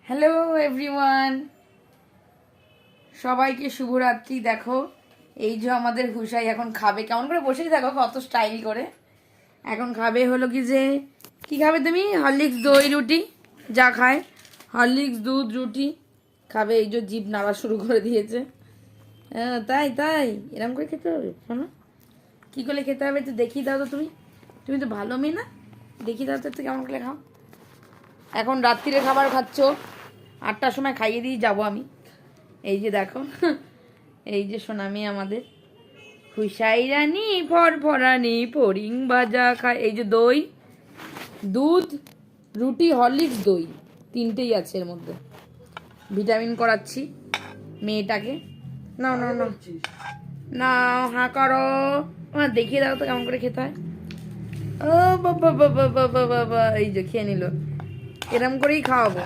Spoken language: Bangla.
হ্যালো এভরিওয়ান, সবাইকে শুভরাত্রি। দেখো এই যে আমাদের হুসাই এখন খাবে, কেমন করে বসেই দেখো কত স্টাইল করে। এখন খাবে হলো কি যে কি খাবে তুমি? হরলিক্স দই রুটি, যা খায় হরলিক্স দুধ রুটি খাবে। এই যে জিভ নাড়া শুরু করে দিয়েছে। হ্যাঁ তাই তাই এরকম করে খেতে হবে। শোনো কী করে খেতে হবে তো দেখিয়ে দাও তো। তুমি তো ভালো মেয়ে না, দেখিয়ে দাও তো কেমন করে খাও। এখন রাত্রিরে খাবার খাচ্ছ, 8টার সময় খাইয়ে দিয়ে যাবো আমি। এই যে দেখো, এই যে সোনামি আমাদের হুসাই রানী ফরফরানি ফড়িং ভাজা খায়। এই যে দই দুধ রুটি হরলিক্স দই তিনটেই আছে এর মধ্যে। ভিটামিন করাচ্ছি মেয়েটাকে। না না না না, হাঁ করো। দেখিয়ে দাও তো কেমন করে খেতে হয়। ও বাবা বাবা বাবা বাবা, এই যে খেয়ে নিল। এরম করেই খাওয়াবো।